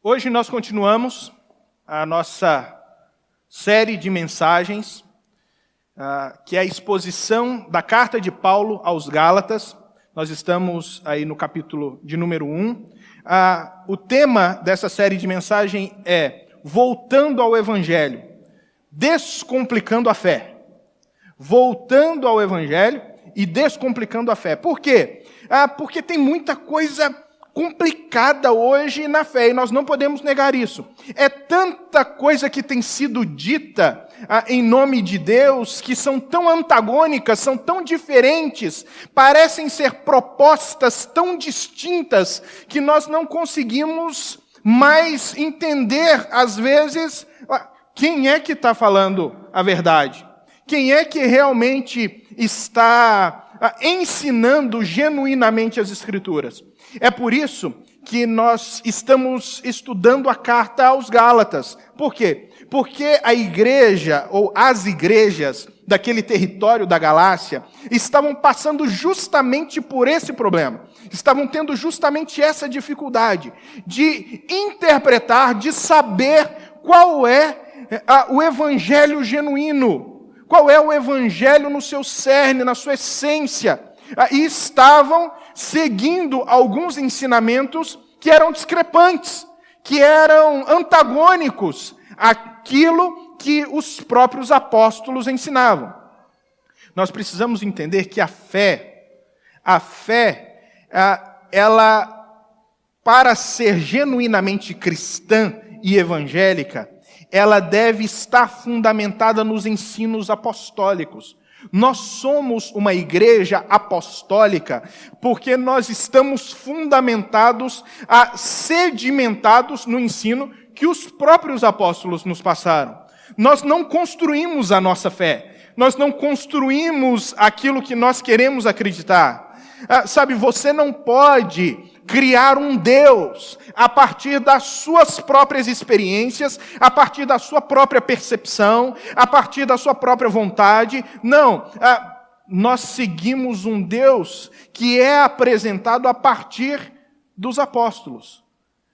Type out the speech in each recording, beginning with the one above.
Hoje nós continuamos a nossa série de mensagens, que é a exposição da carta de Paulo aos Gálatas. Nós estamos aí no capítulo de número 1. O tema dessa série de mensagem é Voltando ao Evangelho, Descomplicando a Fé. Voltando ao Evangelho e descomplicando a fé. Por quê? Porque tem muita coisa complicada hoje na fé, e nós não podemos negar isso. É tanta coisa que tem sido dita em nome de Deus, que são tão antagônicas, são tão diferentes, parecem ser propostas tão distintas, que nós não conseguimos mais entender, às vezes, quem é que está falando a verdade. Quem é que realmente está ensinando genuinamente as Escrituras? É por isso que nós estamos estudando a carta aos Gálatas. Por quê? Porque a igreja, ou as igrejas daquele território da Galácia, estavam passando justamente por esse problema. Estavam tendo justamente essa dificuldade de interpretar, de saber qual é o evangelho genuíno. Qual é o evangelho no seu cerne, na sua essência? E estavam seguindo alguns ensinamentos que eram discrepantes, que eram antagônicos àquilo que os próprios apóstolos ensinavam. Nós precisamos entender que a fé, ela, para ser genuinamente cristã e evangélica, ela deve estar fundamentada nos ensinos apostólicos. Nós somos uma igreja apostólica porque nós estamos fundamentados, sedimentados no ensino que os próprios apóstolos nos passaram. Nós não construímos a nossa fé, nós não construímos aquilo que nós queremos acreditar. Você não pode criar um Deus a partir das suas próprias experiências, a partir da sua própria percepção, a partir da sua própria vontade. Não, nós seguimos um Deus que é apresentado a partir dos apóstolos.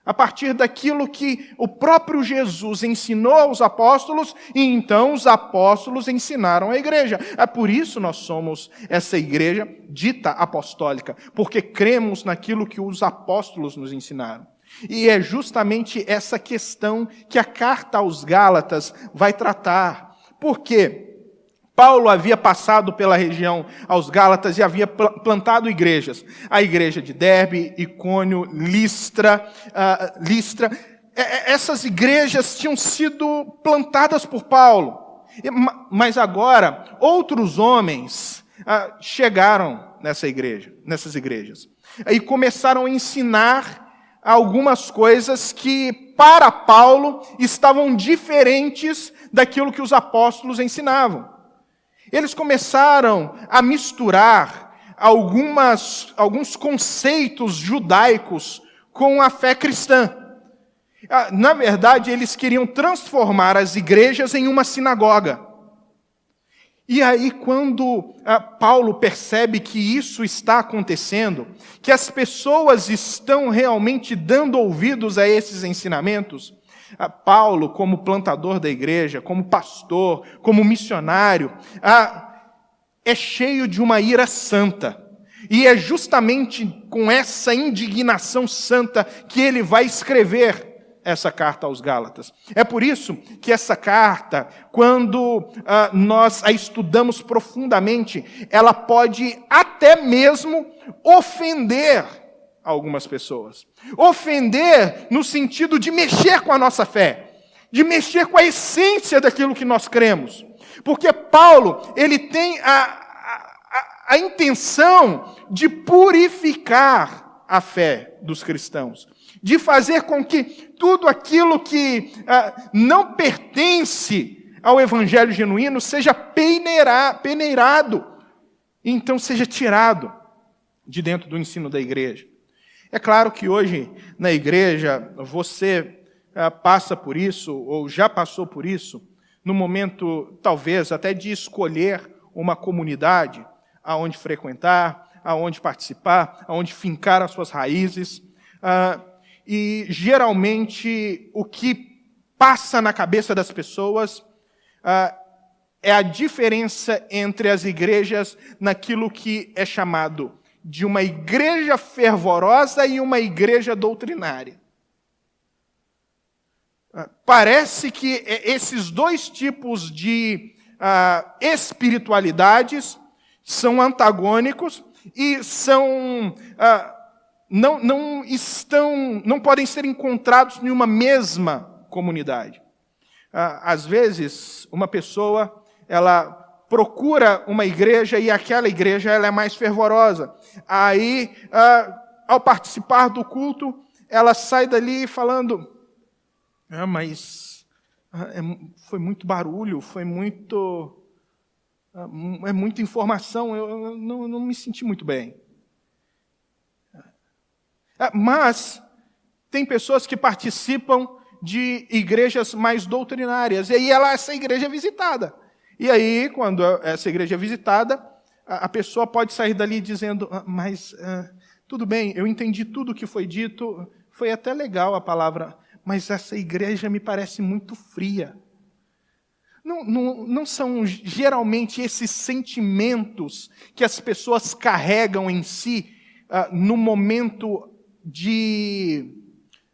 A partir daquilo que o próprio Jesus ensinou aos apóstolos, e então os apóstolos ensinaram à igreja. É por isso nós somos essa igreja dita apostólica, porque cremos naquilo que os apóstolos nos ensinaram. E é justamente essa questão que a carta aos Gálatas vai tratar. Por quê? Paulo havia passado pela região aos Gálatas e havia plantado igrejas. A igreja de Derbe, Icônio, Listra. Essas igrejas tinham sido plantadas por Paulo. Mas agora, outros homens chegaram nessas igrejas. E começaram a ensinar algumas coisas que, para Paulo, estavam diferentes daquilo que os apóstolos ensinavam. Eles começaram a misturar alguns conceitos judaicos com a fé cristã. Na verdade, eles queriam transformar as igrejas em uma sinagoga. E aí, quando Paulo percebe que isso está acontecendo, que as pessoas estão realmente dando ouvidos a esses ensinamentos, Paulo, como plantador da igreja, como pastor, como missionário, é cheio de uma ira santa. E é justamente com essa indignação santa que ele vai escrever essa carta aos Gálatas. É por isso que essa carta, quando nós a estudamos profundamente, ela pode até mesmo ofender algumas pessoas. Ofender no sentido de mexer com a nossa fé, de mexer com a essência daquilo que nós cremos. Porque Paulo, ele tem a intenção de purificar a fé dos cristãos, de fazer com que tudo aquilo que não pertence ao evangelho genuíno seja peneirado, e então seja tirado de dentro do ensino da igreja. É claro que hoje, na igreja, você passa por isso, ou já passou por isso, no momento, talvez, até de escolher uma comunidade aonde frequentar, aonde participar, aonde fincar as suas raízes. e geralmente o que passa na cabeça das pessoas é a diferença entre as igrejas naquilo que é chamado de uma igreja fervorosa e uma igreja doutrinária. Parece que esses dois tipos de espiritualidades são antagônicos e não podem ser encontrados em uma mesma comunidade. Às vezes, uma pessoa ela procura uma igreja e aquela igreja ela é mais fervorosa. Aí, ao participar do culto, ela sai dali falando: mas foi muito barulho, é muita informação, eu não me senti muito bem. Mas tem pessoas que participam de igrejas mais doutrinárias, e aí essa igreja é visitada. E aí, quando essa igreja é visitada, a pessoa pode sair dali dizendo: mas tudo bem, eu entendi tudo o que foi dito, foi até legal a palavra, mas essa igreja me parece muito fria. Não são geralmente esses sentimentos que as pessoas carregam em si no momento de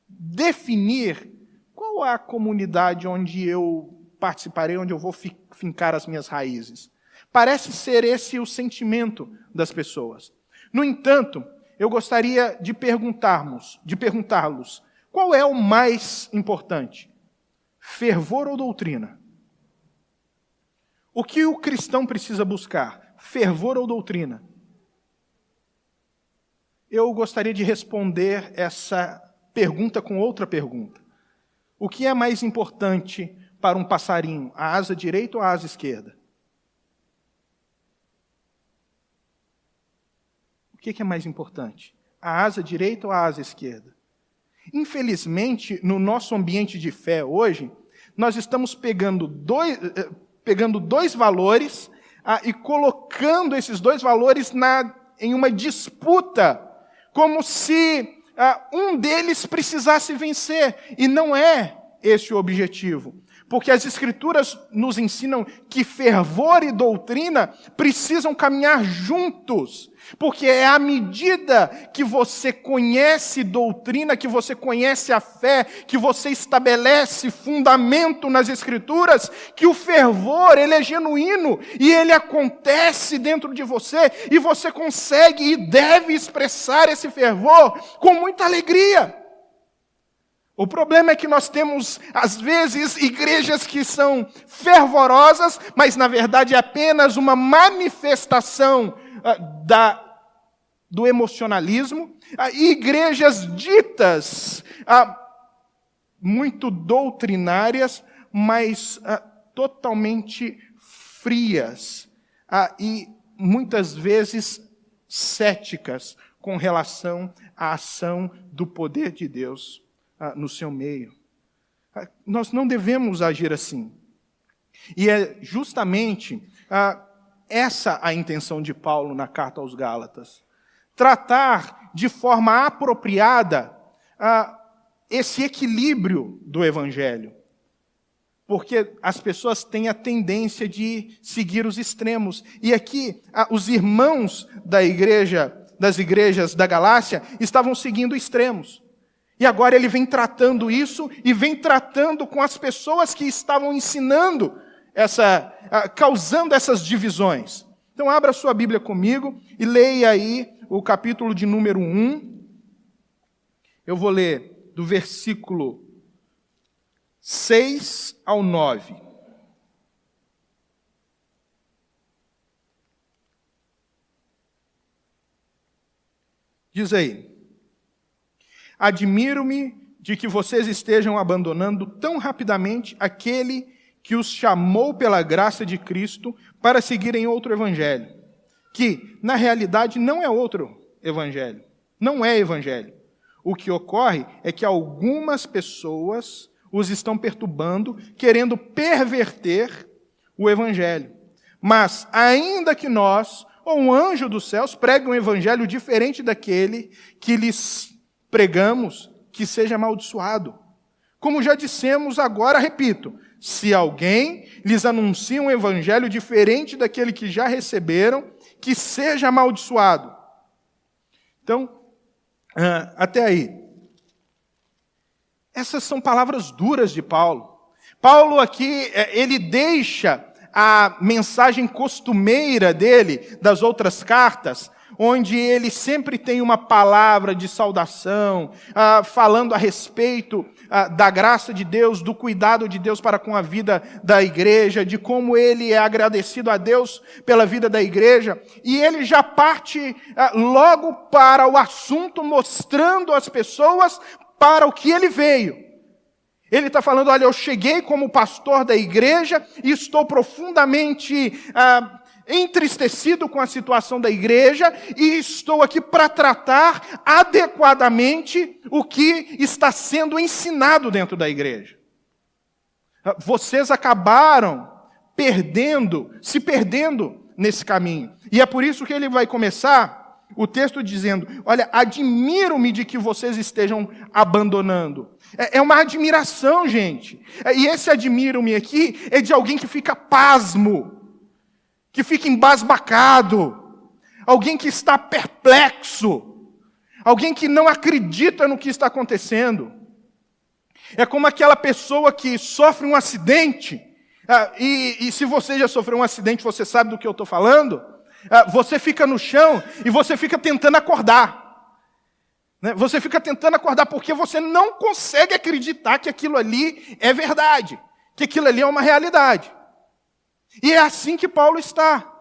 definir qual é a comunidade onde eu participarei, onde eu vou fincar as minhas raízes. Parece ser esse o sentimento das pessoas. No entanto, eu gostaria de perguntá-los: qual é o mais importante? Fervor ou doutrina? O que o cristão precisa buscar? Fervor ou doutrina? Eu gostaria de responder essa pergunta com outra pergunta. O que é mais importante para um passarinho, a asa direita ou a asa esquerda? O que é mais importante? A asa direita ou a asa esquerda? Infelizmente, no nosso ambiente de fé hoje, nós estamos pegando dois valores e colocando esses dois valores em uma disputa, como se um deles precisasse vencer, e não é esse o objetivo. Porque as Escrituras nos ensinam que fervor e doutrina precisam caminhar juntos. Porque é à medida que você conhece doutrina, que você conhece a fé, que você estabelece fundamento nas Escrituras, que o fervor, ele é genuíno e ele acontece dentro de você e você consegue e deve expressar esse fervor com muita alegria. O problema é que nós temos, às vezes, igrejas que são fervorosas, mas, na verdade, é apenas uma manifestação do emocionalismo, e igrejas ditas muito doutrinárias, mas totalmente frias, e muitas vezes céticas com relação à ação do poder de Deus no seu meio. Nós não devemos agir assim. E é justamente essa a intenção de Paulo na carta aos Gálatas. Tratar de forma apropriada esse equilíbrio do Evangelho. Porque as pessoas têm a tendência de seguir os extremos. E aqui, os irmãos das igrejas da Galácia estavam seguindo extremos. E agora ele vem tratando isso e vem tratando com as pessoas que estavam ensinando, causando essas divisões. Então abra sua Bíblia comigo e leia aí o capítulo de número 1. Eu vou ler do versículo 6 ao 9. Diz aí: admiro-me de que vocês estejam abandonando tão rapidamente aquele que os chamou pela graça de Cristo para seguirem outro evangelho, que, na realidade, não é outro evangelho, não é evangelho. O que ocorre é que algumas pessoas os estão perturbando, querendo perverter o evangelho. Mas, ainda que nós, ou um anjo dos céus, pregue um evangelho diferente daquele que lhes pregamos, que seja amaldiçoado. Como já dissemos, agora repito, se alguém lhes anuncia um evangelho diferente daquele que já receberam, que seja amaldiçoado. Então, até aí. Essas são palavras duras de Paulo. Paulo aqui, ele deixa a mensagem costumeira dele, das outras cartas, onde ele sempre tem uma palavra de saudação, falando a respeito da graça de Deus, do cuidado de Deus para com a vida da igreja, de como ele é agradecido a Deus pela vida da igreja, e ele já parte logo para o assunto, mostrando às pessoas para o que ele veio. Ele está falando, olha, eu cheguei como pastor da igreja e estou profundamente entristecido com a situação da igreja e estou aqui para tratar adequadamente o que está sendo ensinado dentro da igreja. Vocês acabaram se perdendo nesse caminho. E é por isso que ele vai começar o texto dizendo, olha, admiro-me de que vocês estejam abandonando. É uma admiração, gente. E esse admiro-me aqui é de alguém que fica pasmo, que fica embasbacado, alguém que está perplexo, alguém que não acredita no que está acontecendo. É como aquela pessoa que sofre um acidente, e se você já sofreu um acidente, você sabe do que eu estou falando, você fica no chão e você fica tentando acordar. Você fica tentando acordar porque você não consegue acreditar que aquilo ali é verdade, que aquilo ali é uma realidade. E é assim que Paulo está.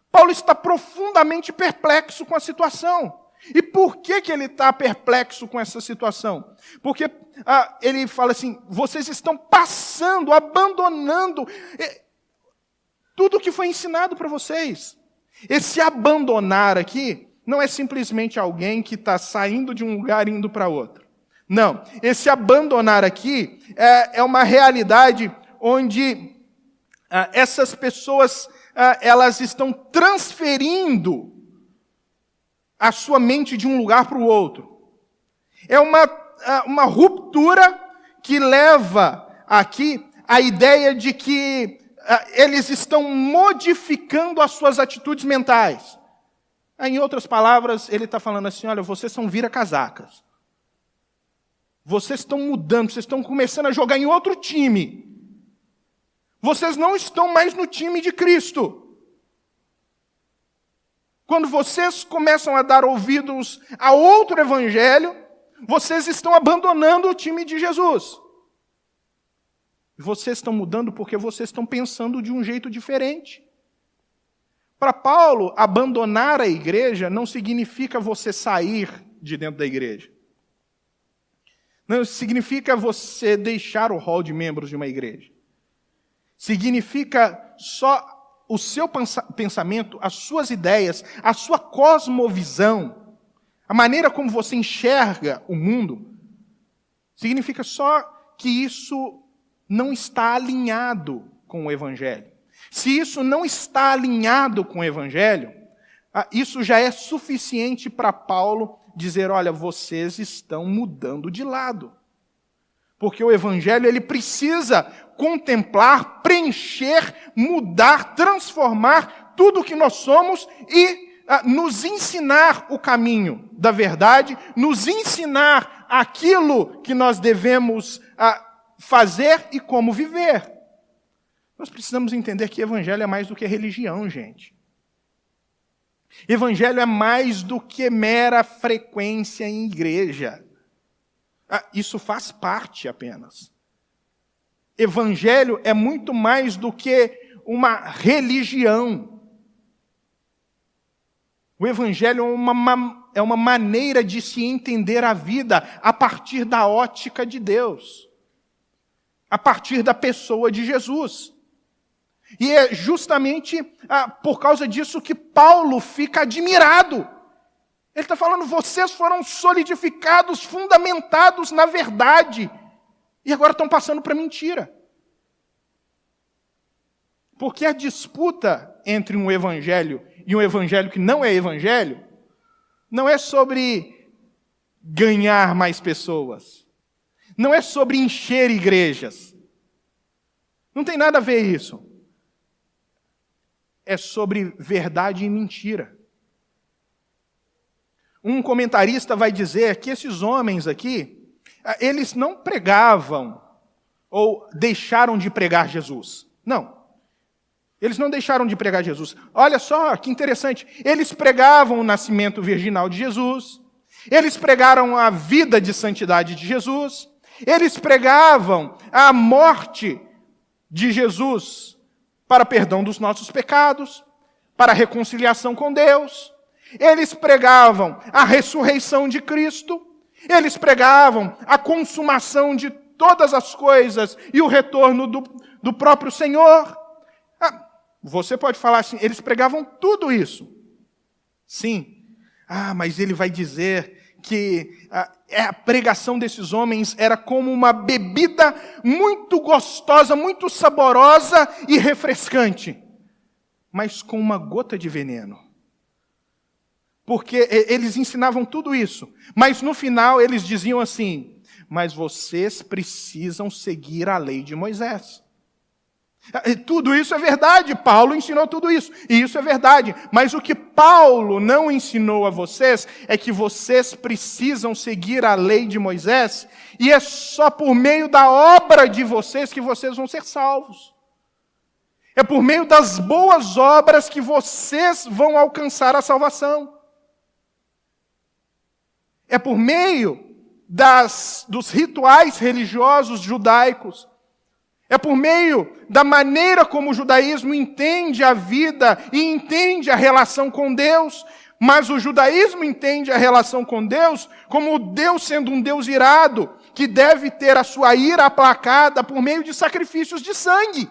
Paulo está profundamente perplexo com a situação. E por que ele está perplexo com essa situação? Porque ele fala assim, vocês estão passando, abandonando tudo o que foi ensinado para vocês. Esse abandonar aqui não é simplesmente alguém que está saindo de um lugar e indo para outro. Não, esse abandonar aqui é uma realidade onde essas pessoas elas estão transferindo a sua mente de um lugar para o outro. É uma ruptura que leva aqui a ideia de que eles estão modificando as suas atitudes mentais. Em outras palavras, ele está falando assim, olha, vocês são vira-casacas. Vocês estão mudando, vocês estão começando a jogar em outro time. Vocês não estão mais no time de Cristo. Quando vocês começam a dar ouvidos a outro evangelho, vocês estão abandonando o time de Jesus. Vocês estão mudando porque vocês estão pensando de um jeito diferente. Para Paulo, abandonar a igreja não significa você sair de dentro da igreja. Não significa você deixar o hall de membros de uma igreja. Significa só o seu pensamento, as suas ideias, a sua cosmovisão, a maneira como você enxerga o mundo, significa só que isso não está alinhado com o Evangelho. Se isso não está alinhado com o Evangelho, isso já é suficiente para Paulo dizer, olha, vocês estão mudando de lado. Porque o Evangelho ele precisa contemplar, preencher, mudar, transformar tudo o que nós somos e nos ensinar o caminho da verdade, nos ensinar aquilo que nós devemos fazer e como viver. Nós precisamos entender que Evangelho é mais do que religião, gente. Evangelho é mais do que mera frequência em igreja. Isso faz parte apenas. Evangelho é muito mais do que uma religião. O Evangelho é uma maneira de se entender a vida a partir da ótica de Deus, a partir da pessoa de Jesus. E é justamente por causa disso que Paulo fica admirado. Ele está falando, vocês foram solidificados, fundamentados na verdade, e agora estão passando para mentira. Porque a disputa entre um evangelho e um evangelho que não é evangelho, não é sobre ganhar mais pessoas. Não é sobre encher igrejas. Não tem nada a ver isso. É sobre verdade e mentira. Um comentarista vai dizer que esses homens aqui, eles não pregavam ou deixaram de pregar Jesus. Não. Eles não deixaram de pregar Jesus. Olha só que interessante. Eles pregavam o nascimento virginal de Jesus. Eles pregaram a vida de santidade de Jesus. Eles pregavam a morte de Jesus para perdão dos nossos pecados, para reconciliação com Deus. Eles pregavam a ressurreição de Cristo. Eles pregavam a consumação de todas as coisas e o retorno do próprio Senhor. Você pode falar assim, eles pregavam tudo isso. Sim. Mas ele vai dizer que a pregação desses homens era como uma bebida muito gostosa, muito saborosa e refrescante, mas com uma gota de veneno. Porque eles ensinavam tudo isso, mas no final eles diziam assim, mas vocês precisam seguir a lei de Moisés. Tudo isso é verdade, Paulo ensinou tudo isso, e isso é verdade, mas o que Paulo não ensinou a vocês é que vocês precisam seguir a lei de Moisés, e é só por meio da obra de vocês que vocês vão ser salvos. É por meio das boas obras que vocês vão alcançar a salvação. É por meio dos rituais religiosos judaicos. É por meio da maneira como o judaísmo entende a vida e entende a relação com Deus, mas o judaísmo entende a relação com Deus como Deus sendo um Deus irado, que deve ter a sua ira aplacada por meio de sacrifícios de sangue.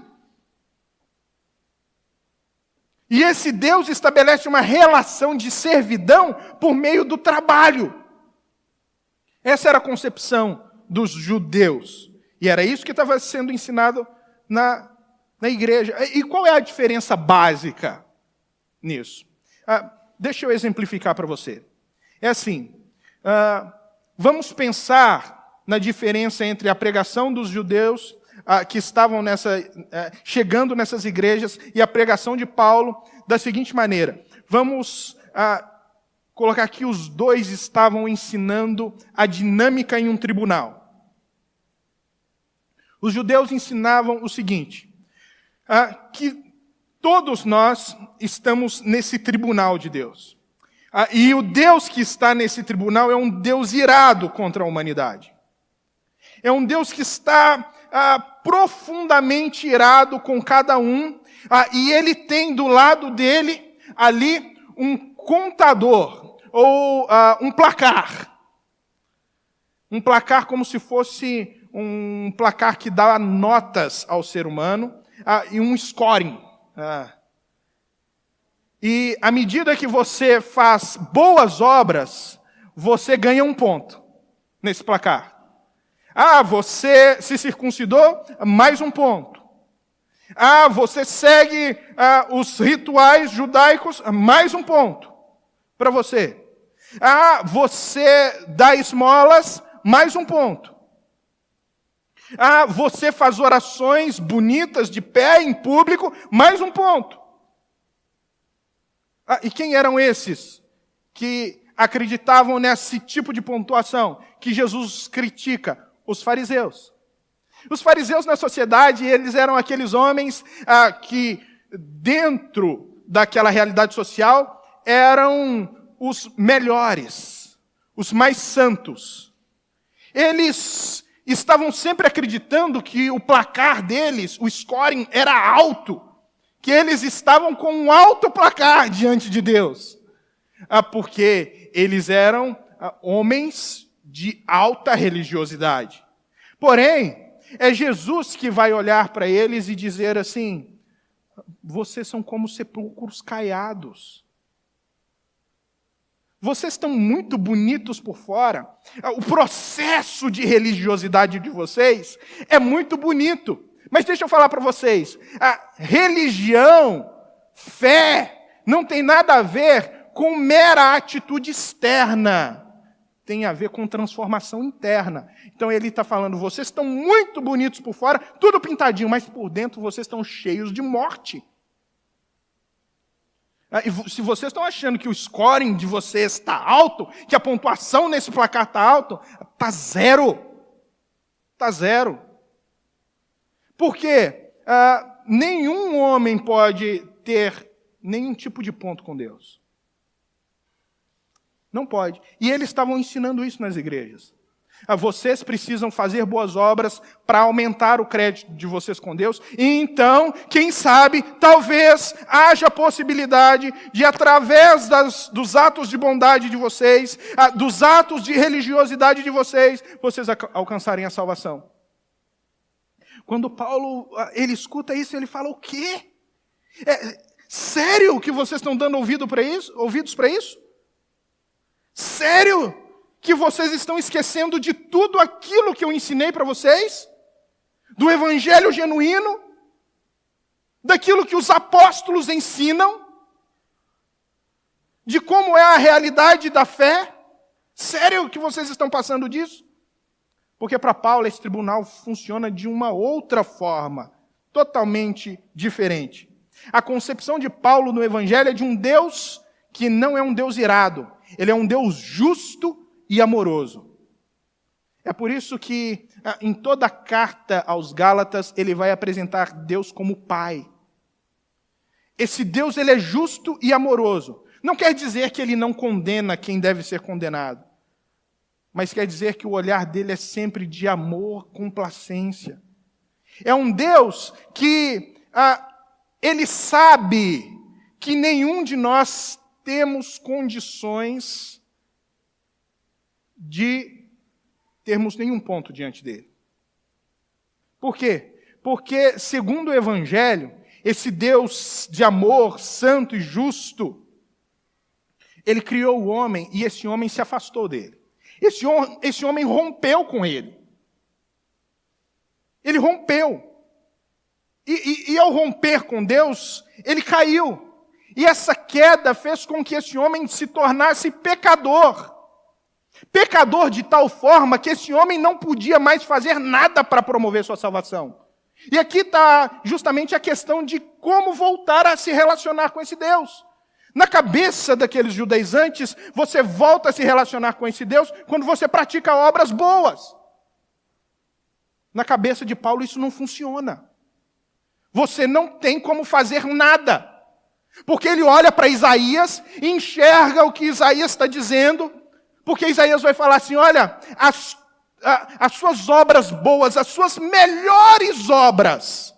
E esse Deus estabelece uma relação de servidão por meio do trabalho. Essa era a concepção dos judeus. E era isso que estava sendo ensinado na igreja. E qual é a diferença básica nisso? Deixa eu exemplificar para você. É assim, vamos pensar na diferença entre a pregação dos judeus que estavam chegando nessas igrejas e a pregação de Paulo da seguinte maneira. Vamos colocar que os dois estavam ensinando a dinâmica em um tribunal. Os judeus ensinavam o seguinte, que todos nós estamos nesse tribunal de Deus. E o Deus que está nesse tribunal é um Deus irado contra a humanidade. É um Deus que está profundamente irado com cada um, e ele tem do lado dele ali um contador, ou um placar. Um placar como se fosse um placar que dá notas ao ser humano, e um scoring. E à medida que você faz boas obras, você ganha um ponto nesse placar. Você se circuncidou, mais um ponto. Você segue os rituais judaicos, mais um ponto para você. Você dá esmolas, mais um ponto. Você faz orações bonitas de pé em público, mais um ponto. E quem eram esses que acreditavam nesse tipo de pontuação que Jesus critica? Os fariseus. Os fariseus na sociedade, eles eram aqueles homens que, dentro daquela realidade social, eram os melhores, os mais santos. Eles estavam sempre acreditando que o placar deles, o scoring, era alto, que eles estavam com um alto placar diante de Deus, porque eles eram homens de alta religiosidade. Porém, é Jesus que vai olhar para eles e dizer assim, vocês são como sepulcros caiados. Vocês estão muito bonitos por fora. O processo de religiosidade de vocês é muito bonito. Mas deixa eu falar para vocês. A religião, fé, não tem nada a ver com mera atitude externa. tem a ver com transformação interna. Então ele está falando, vocês estão muito bonitos por fora, tudo pintadinho, mas por dentro vocês estão cheios de morte. E se vocês estão achando que o scoring de vocês está alto, que a pontuação nesse placar está alto, está zero. Está zero. Por quê? Nenhum homem pode ter nenhum tipo de ponto com Deus. Não pode. E eles estavam ensinando isso nas igrejas. Vocês precisam fazer boas obras para aumentar o crédito de vocês com Deus. E então, quem sabe, talvez haja a possibilidade de, através dos atos de bondade de vocês, dos atos de religiosidade de vocês alcançarem a salvação. Quando Paulo ele escuta isso, ele fala, o quê? Sério que vocês estão dando ouvidos para isso? Sério que vocês estão esquecendo de tudo aquilo que eu ensinei para vocês? Do evangelho genuíno? Daquilo que os apóstolos ensinam? De como é a realidade da fé? Sério que vocês estão passando disso? Porque para Paulo esse tribunal funciona de uma outra forma, totalmente diferente. A concepção de Paulo no evangelho é de um Deus que não é um Deus irado. Ele é um Deus justo e amoroso. É por isso que em toda a carta aos Gálatas ele vai apresentar Deus como Pai. Esse Deus ele é justo e amoroso. Não quer dizer que ele não condena quem deve ser condenado, mas quer dizer que o olhar dele é sempre de amor, complacência. É um Deus que ele sabe que nenhum de nós temos condições de termos nenhum ponto diante dele. Por quê? Porque, segundo o Evangelho, esse Deus de amor, santo e justo, ele criou o homem e esse homem se afastou dele. Esse homem rompeu com ele. Ele rompeu. E ao romper com Deus, ele caiu. E essa queda fez com que esse homem se tornasse pecador. Pecador de tal forma que esse homem não podia mais fazer nada para promover sua salvação. E aqui está justamente a questão de como voltar a se relacionar com esse Deus. Na cabeça daqueles judaizantes, você volta a se relacionar com esse Deus quando você pratica obras boas. Na cabeça de Paulo isso não funciona. Você não tem como fazer nada. Porque ele olha para Isaías e enxerga o que Isaías está dizendo. Porque Isaías vai falar assim, olha, as suas obras boas, as suas melhores obras,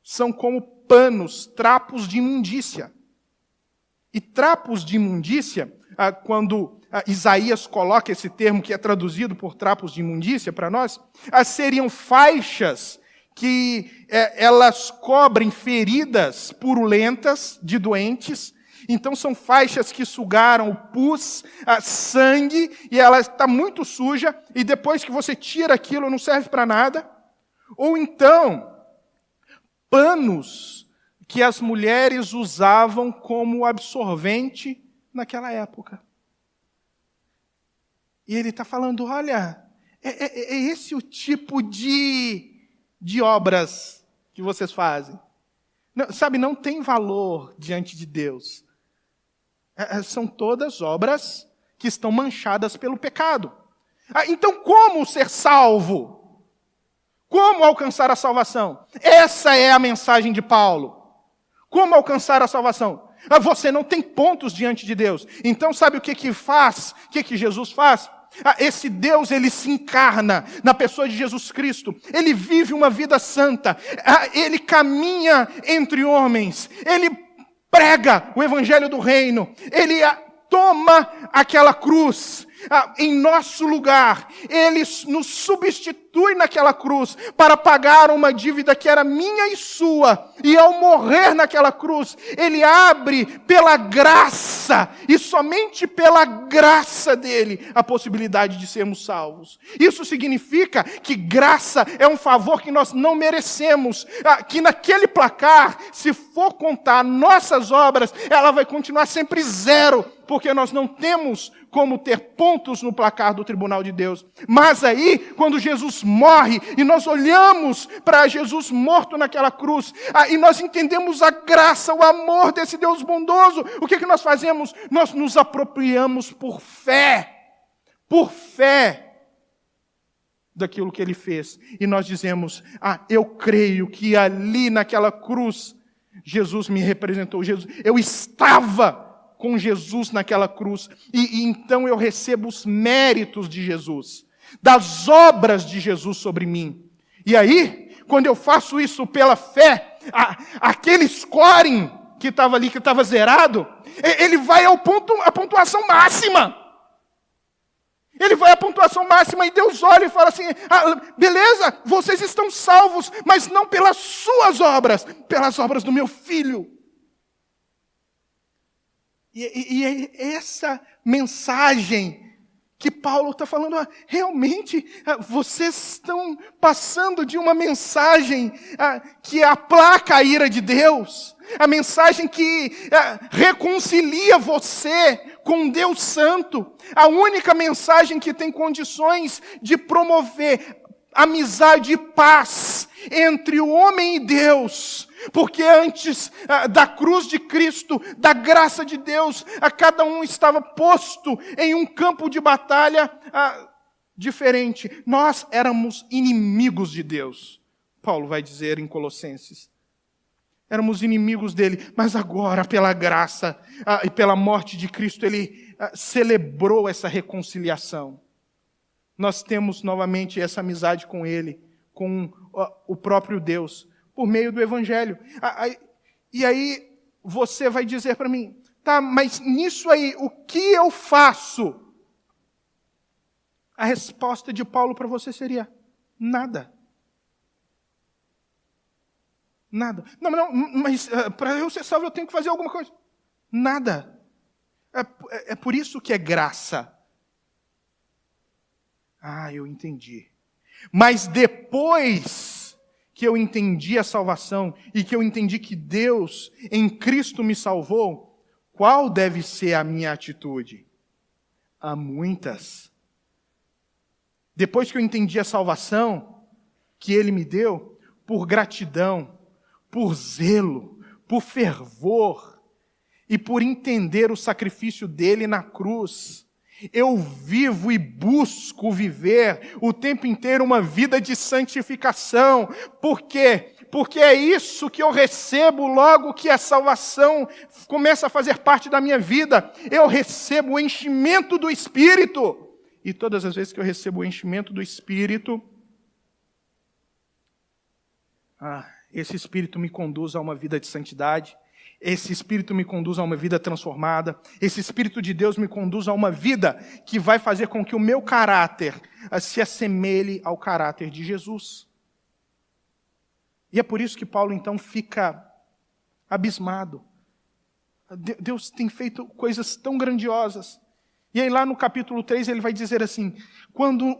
são como panos, trapos de imundícia. E trapos de imundícia, quando Isaías coloca esse termo que é traduzido por trapos de imundícia para nós, seriam faixas que elas cobrem feridas purulentas de doentes. Então são faixas que sugaram o pus, sangue, e ela está muito suja, e depois que você tira aquilo não serve para nada. Ou então, panos que as mulheres usavam como absorvente naquela época. E ele está falando, olha, é esse o tipo de obras que vocês fazem. Não, sabe, não tem valor diante de Deus. São todas obras que estão manchadas pelo pecado. Então, como ser salvo? Como alcançar a salvação? Essa é a mensagem de Paulo. Como alcançar a salvação? Você não tem pontos diante de Deus. Então, sabe o que faz? O que Jesus faz? Esse Deus, ele se encarna na pessoa de Jesus Cristo. Ele vive uma vida santa. Ele caminha entre homens. Ele prega o evangelho do reino. Ele toma aquela cruz em nosso lugar. Ele nos substitui substitui naquela cruz para pagar uma dívida que era minha e sua. E ao morrer naquela cruz, ele abre pela graça, e somente pela graça dele, a possibilidade de sermos salvos. Isso significa que graça é um favor que nós não merecemos, que naquele placar, se for contar nossas obras, ela vai continuar sempre zero, porque nós não temos como ter pontos no placar do tribunal de Deus. Mas aí, quando Jesus morre, e nós olhamos para Jesus morto naquela cruz, e nós entendemos a graça, o amor desse Deus bondoso, o que nós fazemos? Nós nos apropriamos por fé daquilo que ele fez. E nós dizemos, eu creio que ali naquela cruz, Jesus me representou. Eu estava com Jesus naquela cruz, e então eu recebo os méritos de Jesus, das obras de Jesus sobre mim. E aí, quando eu faço isso pela fé, aquele scoring que estava ali, que estava zerado, ele vai à pontuação máxima. Ele vai à pontuação máxima e Deus olha e fala assim, beleza, vocês estão salvos, mas não pelas suas obras, pelas obras do meu Filho. E é essa mensagem que Paulo está falando, realmente vocês estão passando de uma mensagem que aplaca a ira de Deus, a mensagem que reconcilia você com Deus Santo, a única mensagem que tem condições de promover amizade e paz entre o homem e Deus, porque antes da cruz de Cristo, da graça de Deus, cada um estava posto em um campo de batalha diferente. Nós éramos inimigos de Deus, Paulo vai dizer em Colossenses. Éramos inimigos dele, mas agora, pela graça e pela morte de Cristo, ele celebrou essa reconciliação. Nós temos novamente essa amizade com ele, com o próprio Deus, por meio do Evangelho. E aí você vai dizer para mim, tá, mas nisso aí, o que eu faço? A resposta de Paulo para você seria, nada. Nada. Não, mas para eu ser salvo eu tenho que fazer alguma coisa. Nada. É por isso que é graça. Eu entendi. Mas depois que eu entendi a salvação e que eu entendi que Deus em Cristo me salvou, qual deve ser a minha atitude? Há muitas. Depois que eu entendi a salvação que Ele me deu, por gratidão, por zelo, por fervor e por entender o sacrifício dele na cruz, eu vivo e busco viver o tempo inteiro uma vida de santificação. Por quê? Porque é isso que eu recebo logo que a salvação começa a fazer parte da minha vida. Eu recebo o enchimento do Espírito. E todas as vezes que eu recebo o enchimento do Espírito, esse Espírito me conduz a uma vida de santidade. Esse Espírito me conduz a uma vida transformada. Esse Espírito de Deus me conduz a uma vida que vai fazer com que o meu caráter se assemelhe ao caráter de Jesus. E é por isso que Paulo, então, fica abismado. Deus tem feito coisas tão grandiosas. E aí lá no capítulo 3 ele vai dizer assim, quando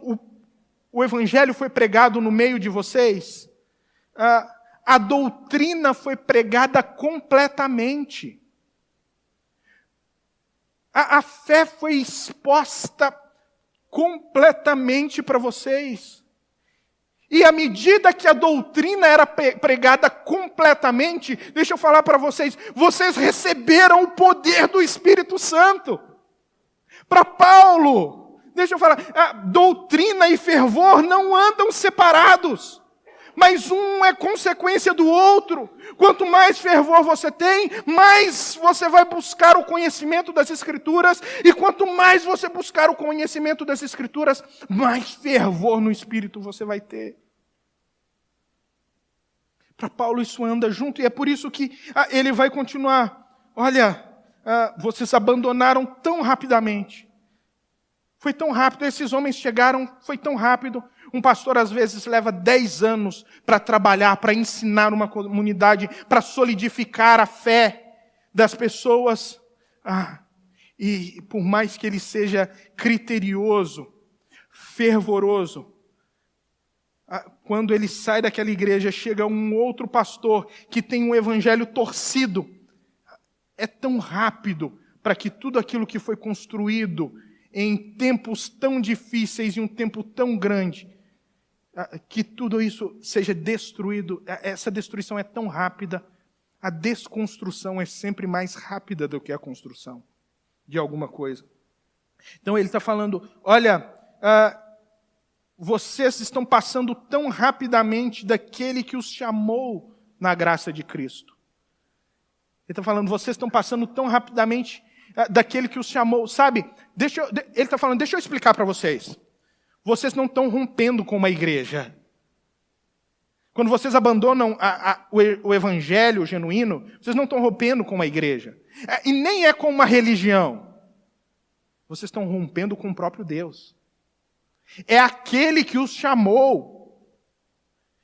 o Evangelho foi pregado no meio de vocês, a doutrina foi pregada completamente. A fé foi exposta completamente para vocês. E à medida que a doutrina era pregada completamente, deixa eu falar para vocês, vocês receberam o poder do Espírito Santo. Para Paulo, deixa eu falar, doutrina e fervor não andam separados. Mas um é consequência do outro. Quanto mais fervor você tem, mais você vai buscar o conhecimento das Escrituras. E quanto mais você buscar o conhecimento das Escrituras, mais fervor no Espírito você vai ter. Para Paulo isso anda junto, e é por isso que ele vai continuar. Olha, vocês abandonaram tão rapidamente. Foi tão rápido, esses homens chegaram, foi tão rápido. Um pastor, às vezes, leva 10 anos para trabalhar, para ensinar uma comunidade, para solidificar a fé das pessoas. E por mais que ele seja criterioso, fervoroso, quando ele sai daquela igreja, chega um outro pastor que tem um evangelho torcido. É tão rápido para que tudo aquilo que foi construído em tempos tão difíceis e um tempo tão grande, que tudo isso seja destruído. Essa destruição é tão rápida. A desconstrução é sempre mais rápida do que a construção de alguma coisa. Então ele está falando, olha, vocês estão passando tão rapidamente daquele que os chamou na graça de Cristo. Ele está falando, vocês estão passando tão rapidamente daquele que os chamou. Sabe, ele está falando, deixa eu explicar para vocês. Vocês não estão rompendo com uma igreja. Quando vocês abandonam o evangelho genuíno, vocês não estão rompendo com uma igreja. E nem é com uma religião. Vocês estão rompendo com o próprio Deus. É aquele que os chamou.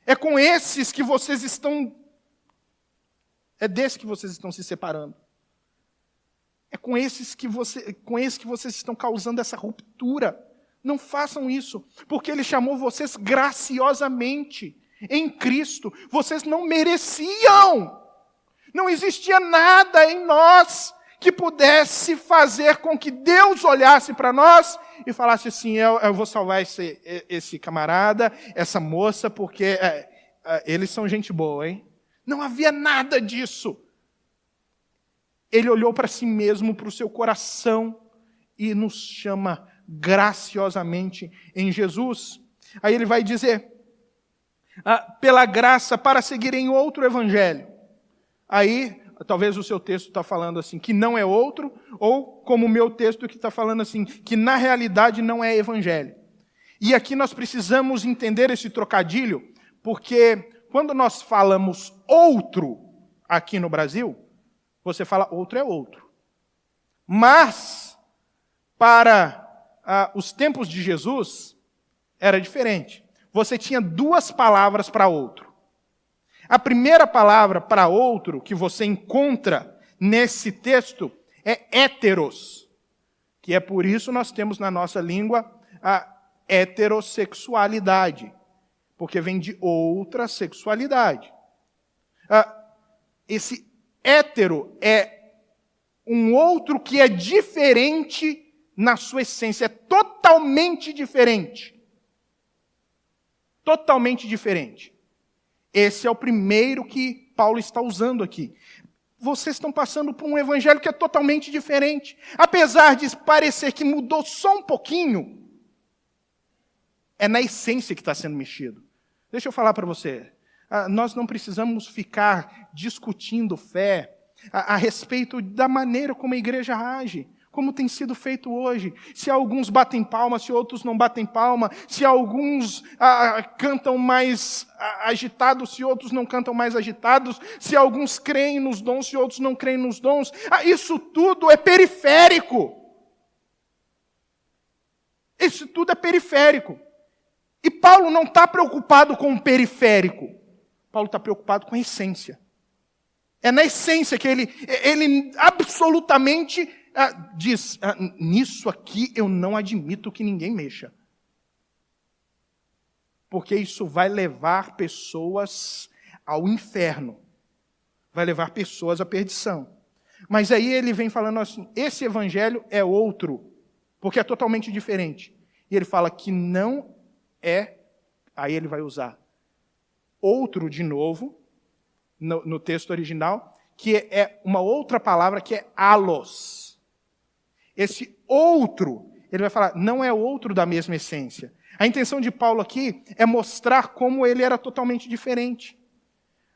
É com esses que vocês estão... É desse que vocês estão se separando. É com esses que vocês estão causando essa ruptura. Não façam isso, porque Ele chamou vocês graciosamente em Cristo. Vocês não mereciam. Não existia nada em nós que pudesse fazer com que Deus olhasse para nós e falasse assim, eu vou salvar esse camarada, essa moça, porque eles são gente boa, hein? Não havia nada disso. Ele olhou para si mesmo, para o seu coração, e nos chama graciosamente em Jesus. Aí ele vai dizer, pela graça, para seguirem outro evangelho. Aí, talvez o seu texto está falando assim, que não é outro, ou como o meu texto que está falando assim, que na realidade não é evangelho. E aqui nós precisamos entender esse trocadilho, porque quando nós falamos outro aqui no Brasil, você fala outro é outro. Mas, para os tempos de Jesus, era diferente. Você tinha duas palavras para outro. A primeira palavra para outro que você encontra nesse texto é héteros, que é por isso nós temos na nossa língua a heterossexualidade, porque vem de outra sexualidade. Esse hétero é um outro que é diferente na sua essência, é totalmente diferente. Totalmente diferente. Esse é o primeiro que Paulo está usando aqui. Vocês estão passando por um evangelho que é totalmente diferente. Apesar de parecer que mudou só um pouquinho, é na essência que está sendo mexido. Deixa eu falar para você. Nós não precisamos ficar discutindo fé a respeito da maneira como a igreja age, como tem sido feito hoje. Se alguns batem palma, se outros não batem palma, se alguns cantam mais agitados, se outros não cantam mais agitados, se alguns creem nos dons, se outros não creem nos dons. Isso tudo é periférico. Isso tudo é periférico. E Paulo não está preocupado com o periférico. Paulo está preocupado com a essência. É na essência que ele absolutamente diz, nisso aqui eu não admito que ninguém mexa. Porque isso vai levar pessoas ao inferno. Vai levar pessoas à perdição. Mas aí ele vem falando assim, esse evangelho é outro, porque é totalmente diferente. E ele fala que não é, aí ele vai usar outro de novo, no texto original, que é uma outra palavra que é alos. Esse outro, ele vai falar, não é outro da mesma essência. A intenção de Paulo aqui é mostrar como ele era totalmente diferente.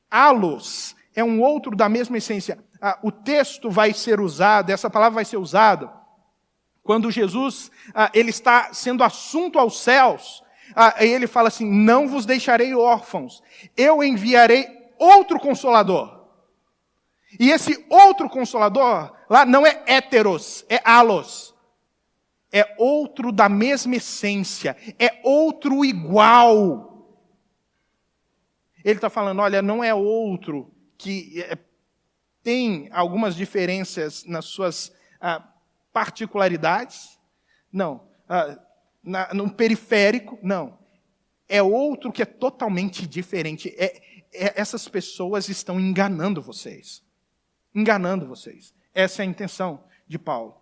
Alos é um outro da mesma essência. O texto vai ser usado, essa palavra vai ser usada, quando Jesus ele está sendo assunto aos céus, aí ele fala assim, não vos deixarei órfãos, eu enviarei outro Consolador. E esse outro Consolador, lá não é héteros, é alos. é outro da mesma essência, é outro igual. Ele está falando, olha, não é outro que tem algumas diferenças nas suas particularidades, não. No periférico, não. É outro que é totalmente diferente. Essas pessoas estão enganando vocês. Enganando vocês. Essa é a intenção de Paulo.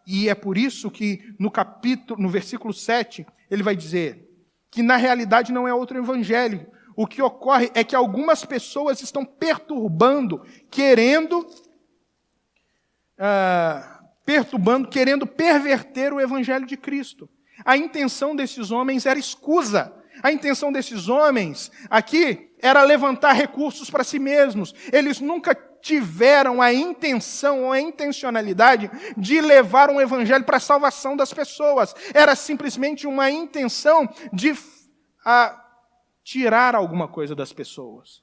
E é por isso que no versículo 7, ele vai dizer que na realidade não é outro evangelho. O que ocorre é que algumas pessoas estão perturbando, querendo perverter o evangelho de Cristo. A intenção desses homens era escusa. A intenção desses homens aqui era levantar recursos para si mesmos. Eles nunca tiveram a intenção ou a intencionalidade de levar um evangelho para a salvação das pessoas. Era simplesmente uma intenção de tirar alguma coisa das pessoas.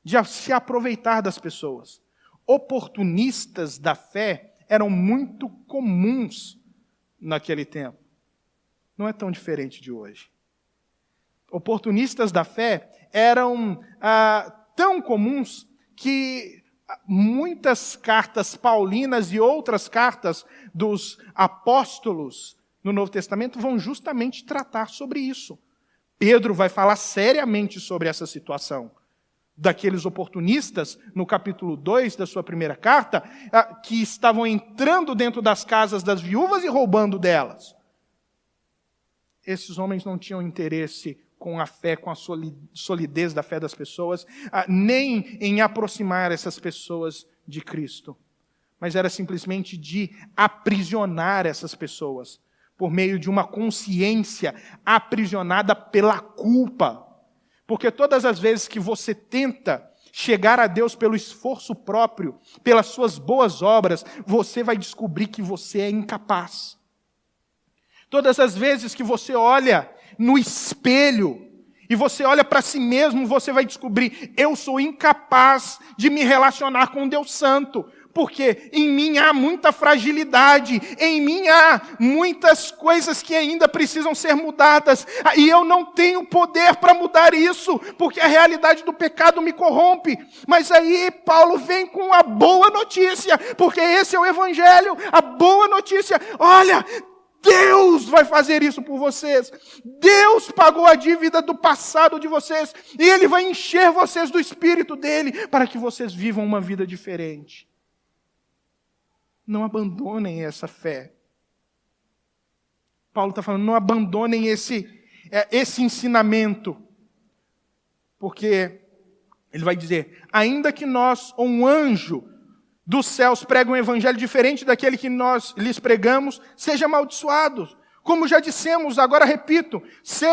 De se aproveitar das pessoas. Oportunistas da fé eram muito comuns naquele tempo. Não é tão diferente de hoje. Oportunistas da fé eram tão comuns que muitas cartas paulinas e outras cartas dos apóstolos no Novo Testamento vão justamente tratar sobre isso. Pedro vai falar seriamente sobre essa situação daqueles oportunistas, no capítulo 2 da sua primeira carta, que estavam entrando dentro das casas das viúvas e roubando delas. Esses homens não tinham interesse com a fé, com a solidez da fé das pessoas, nem em aproximar essas pessoas de Cristo. Mas era simplesmente de aprisionar essas pessoas, por meio de uma consciência aprisionada pela culpa. Porque todas as vezes que você tenta chegar a Deus pelo esforço próprio, pelas suas boas obras, você vai descobrir que você é incapaz. Todas as vezes que você olha no espelho e você olha para si mesmo, você vai descobrir, eu sou incapaz de me relacionar com Deus Santo, porque em mim há muita fragilidade, em mim há muitas coisas que ainda precisam ser mudadas, e eu não tenho poder para mudar isso, porque a realidade do pecado me corrompe. Mas aí Paulo vem com a boa notícia, porque esse é o Evangelho, a boa notícia. Olha, Deus vai fazer isso por vocês. Deus pagou a dívida do passado de vocês, e Ele vai encher vocês do Espírito dEle, para que vocês vivam uma vida diferente. Não abandonem essa fé. Paulo está falando, não abandonem esse ensinamento. Porque ele vai dizer, ainda que nós, ou um anjo dos céus, pregue um evangelho diferente daquele que nós lhes pregamos, seja amaldiçoado. Como já dissemos, agora repito, se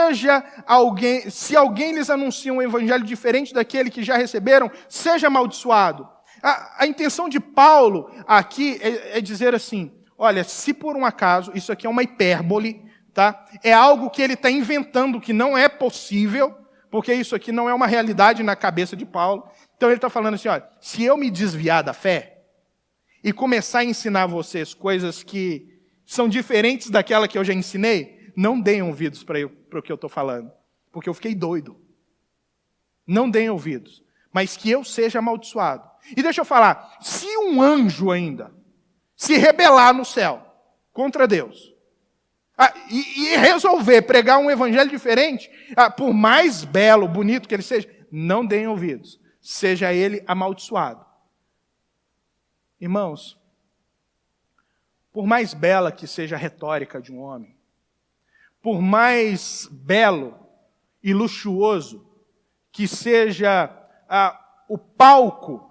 alguém lhes anuncia um evangelho diferente daquele que já receberam, seja amaldiçoado. A intenção de Paulo aqui é dizer assim, olha, se por um acaso, isso aqui é uma hipérbole, tá? É algo que ele está inventando que não é possível, porque isso aqui não é uma realidade na cabeça de Paulo. Então ele está falando assim, olha, se eu me desviar da fé e começar a ensinar vocês coisas que são diferentes daquela que eu já ensinei, não deem ouvidos para o que eu estou falando, porque eu fiquei doido. Não deem ouvidos, mas que eu seja amaldiçoado. E deixa eu falar, se um anjo ainda se rebelar no céu contra Deus, e resolver pregar um evangelho diferente, por mais belo, bonito que ele seja, não deem ouvidos, seja ele amaldiçoado. Irmãos, por mais bela que seja a retórica de um homem, por mais belo e luxuoso que seja o palco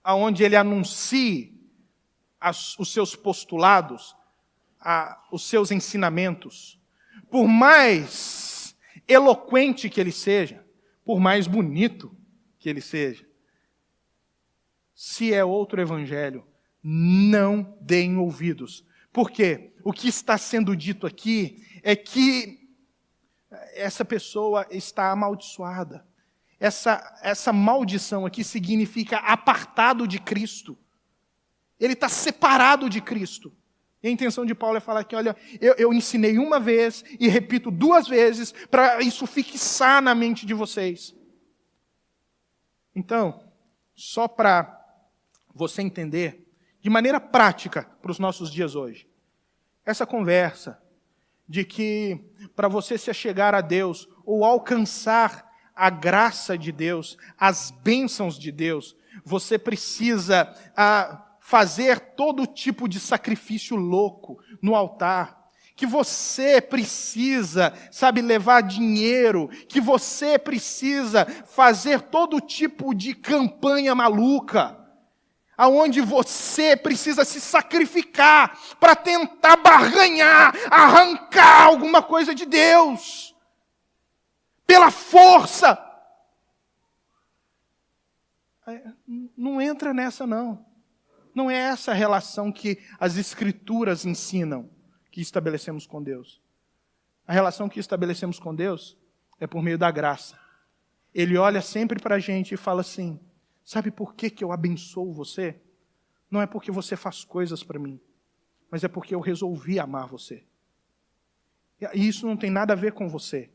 aonde ele anuncie os seus postulados, os seus ensinamentos, por mais eloquente que ele seja, por mais bonito que ele seja, se é outro evangelho, não deem ouvidos. Por quê? O que está sendo dito aqui é que essa pessoa está amaldiçoada. Essa maldição aqui significa apartado de Cristo. Ele está separado de Cristo. E a intenção de Paulo é falar que, olha, eu ensinei uma vez e repito 2 vezes para isso fixar na mente de vocês. Então, só para você entender, de maneira prática para os nossos dias hoje, essa conversa de que para você se achegar a Deus ou alcançar a graça de Deus, as bênçãos de Deus, você precisa fazer todo tipo de sacrifício louco no altar, que você precisa, levar dinheiro, que você precisa fazer todo tipo de campanha maluca, aonde você precisa se sacrificar para tentar barganhar, arrancar alguma coisa de Deus, pela força. Não entra nessa, não. Não é essa a relação que as Escrituras ensinam que estabelecemos com Deus. A relação que estabelecemos com Deus é por meio da graça. Ele olha sempre para a gente e fala assim, sabe por que eu abençoo você? Não é porque você faz coisas para mim, mas é porque eu resolvi amar você. E isso não tem nada a ver com você,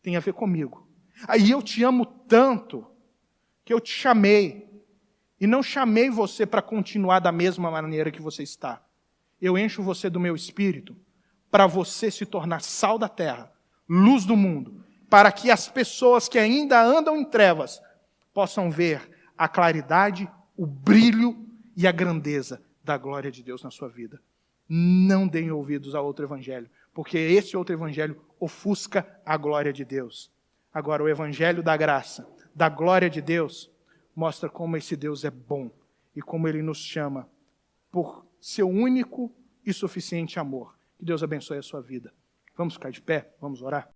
tem a ver comigo. Aí eu te amo tanto que eu te chamei, e não chamei você para continuar da mesma maneira que você está. Eu encho você do meu espírito para você se tornar sal da terra, luz do mundo, para que as pessoas que ainda andam em trevas possam ver a claridade, o brilho e a grandeza da glória de Deus na sua vida. Não deem ouvidos a outro evangelho, porque esse outro evangelho ofusca a glória de Deus. Agora, o evangelho da graça, da glória de Deus, mostra como esse Deus é bom e como Ele nos chama por seu único e suficiente amor. Que Deus abençoe a sua vida. Vamos ficar de pé? Vamos orar?